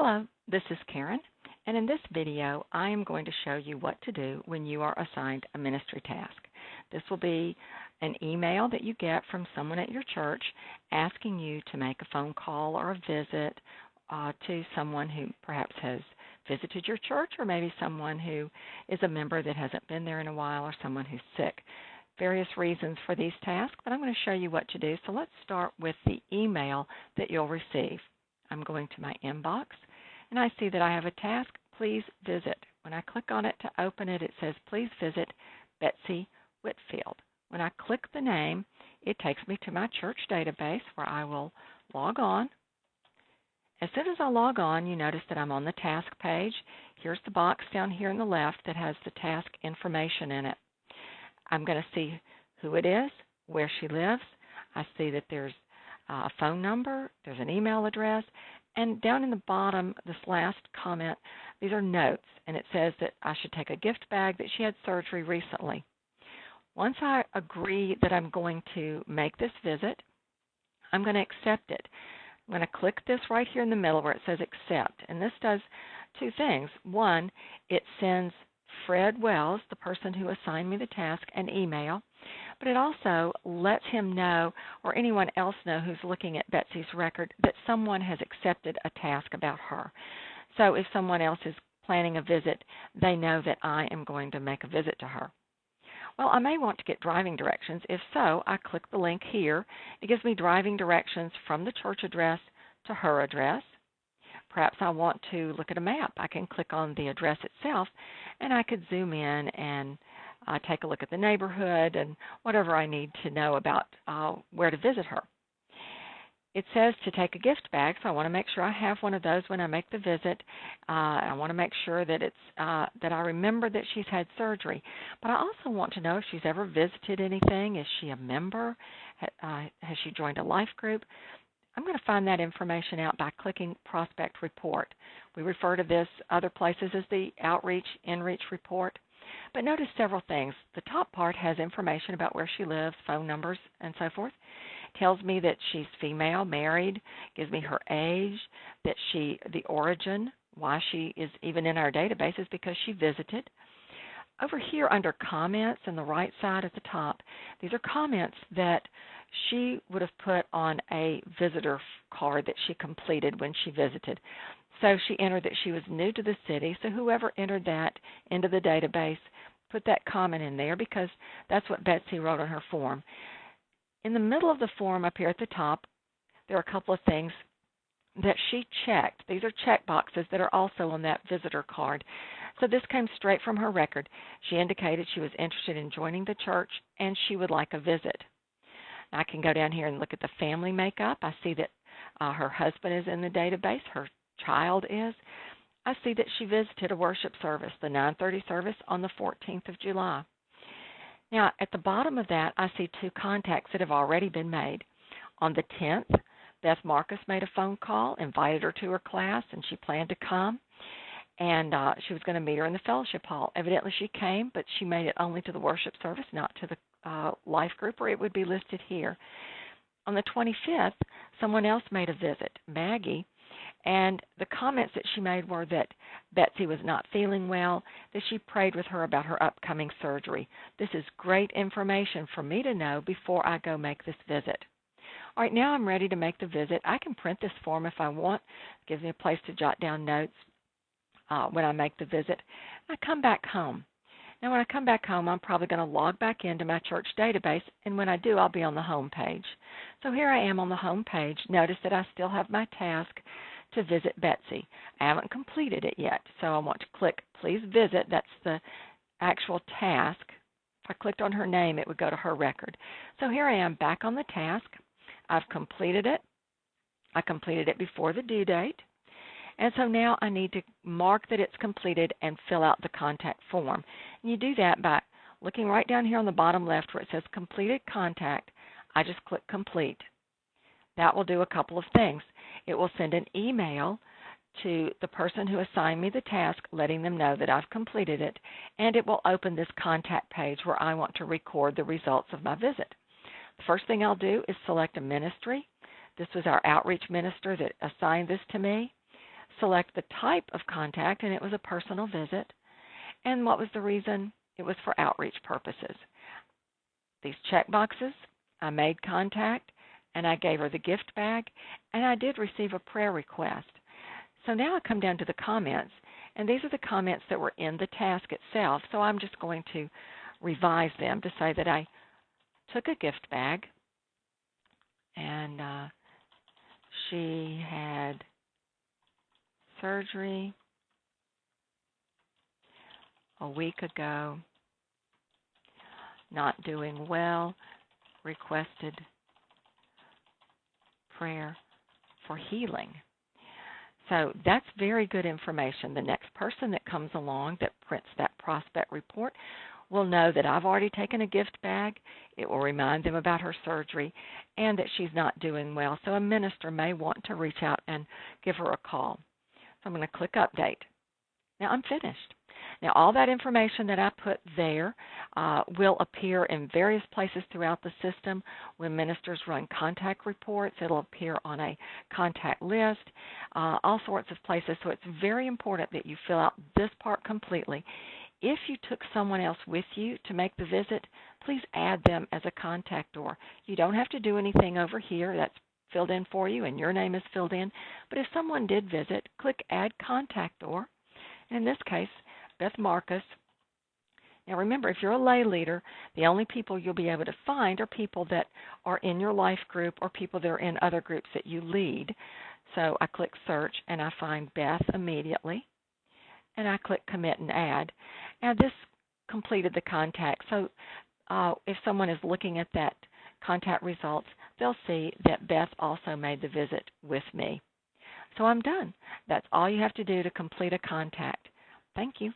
Hello, this is Karen, and in this video I am going to show you what to do when you are assigned a ministry task. This will be an email that you get from someone at your church asking you to make a phone call or a visit to someone who perhaps has visited your church, or maybe someone who is a member that hasn't been there in a while, or someone who's sick. Various reasons for these tasks, but I'm going to show you what to do. So let's start with the email that you'll receive. I'm going to my inbox, and I see that I have a task, please visit. When I click on it to open it, it says, please visit Betsy Whitfield. When I click the name, it takes me to my church database where I will log on. As soon as I log on, you notice that I'm on the task page. Here's the box down here on the left that has the task information in it. I'm going to see who it is, where she lives. I see that there's a phone number, there's an email address, and down in the bottom, this last comment, these are notes, and it says that I should take a gift bag, that she had surgery recently. Once I agree that I'm going to make this visit, I'm going to accept it. I'm going to click this right here in the middle where it says accept, and this does two things. One, it sends Fred Wells, the person who assigned me the task, an email, but it also lets him know, or anyone else know who's looking at Betsy's record, that someone has accepted a task about her. So if someone else is planning a visit, they know that I am going to make a visit to her. Well, I may want to get driving directions. If so, I click the link here. It gives me driving directions from the church address to her address. Perhaps I want to look at a map. I can click on the address itself, and I could zoom in and take a look at the neighborhood and whatever I need to know about where to visit her. It says to take a gift bag, so I want to make sure I have one of those when I make the visit. I want to make sure that that I remember that she's had surgery. But I also want to know if she's ever visited anything. Is she a member? Has she joined a life group? I'm going to find that information out by clicking Prospect Report. We refer to this other places as the Outreach InReach Report. But notice several things. The top part has information about where she lives, phone numbers, and so forth. It tells me that she's female, married, gives me her age, that the origin, why she is even in our database is because she visited. Over here under comments on the right side at the top, these are comments that she would have put on a visitor card that she completed when she visited. So she entered that she was new to the city, so whoever entered that into the database put that comment in there because that's what Betsy wrote on her form. In the middle of the form up here at the top, there are a couple of things that she checked. These are check boxes that are also on that visitor card. So this came straight from her record. She indicated she was interested in joining the church and she would like a visit. I can go down here and look at the family makeup. I see that her husband is in the database. Her child is. I see that she visited a worship service, the 9:30 service on the 14th of July. Now, at the bottom of that, I see two contacts that have already been made. On the 10th, Beth Marcus made a phone call, invited her to her class, and she planned to come. And she was going to meet her in the fellowship hall. Evidently, she came, but she made it only to the worship service, not to the life group, or it would be listed here. On the 25th, someone else made a visit, Maggie, and the comments that she made were that Betsy was not feeling well, that she prayed with her about her upcoming surgery. This is great information for me to know before I go make this visit. All right, now I'm ready to make the visit. I can print this form if I want. It gives me a place to jot down notes when I make the visit. I come back home. Now, when I come back home, I'm probably going to log back into my church database, and when I do, I'll be on the home page. So here I am on the home page. Notice that I still have my task to visit Betsy. I haven't completed it yet, so I want to click Please Visit. That's the actual task. If I clicked on her name, it would go to her record. So here I am back on the task. I've completed it. I completed it before the due date. And so now I need to mark that it's completed and fill out the contact form. And you do that by looking right down here on the bottom left where it says Completed Contact. I just click Complete. That will do a couple of things. It will send an email to the person who assigned me the task, letting them know that I've completed it, and it will open this contact page where I want to record the results of my visit. The first thing I'll do is select a ministry. This was our outreach minister that assigned this to me. select the type of contact, and it was a personal visit. And what was the reason? It was for outreach purposes. These check boxes, I made contact, and I gave her the gift bag, and I did receive a prayer request. So now I come down to the comments, and these are the comments that were in the task itself. So I'm just going to revise them to say that I took a gift bag, and she had surgery a week ago, not doing well, requested prayer for healing. So that's very good information. The next person that comes along that prints that prospect report will know that I've already taken a gift bag. It will remind them about her surgery and that she's not doing well. So a minister may want to reach out and give her a call. So I'm going to click Update. Now I'm finished. Now all that information that I put there will appear in various places throughout the system. When ministers run contact reports, it'll appear on a contact list, all sorts of places. So it's very important that you fill out this part completely. If you took someone else with you to make the visit, please add them as a contactor. You don't have to do anything over here. That's filled in for you and your name is filled in. But if someone did visit, click Add Contactor. In this case, Beth Marcus. Now remember, if you're a lay leader, the only people you'll be able to find are people that are in your life group or people that are in other groups that you lead. So I click Search and I find Beth immediately. And I click Commit and Add. Now this completed the contact. So if someone is looking at that contact results, they'll see that Beth also made the visit with me. So I'm done. That's all you have to do to complete a contact. Thank you.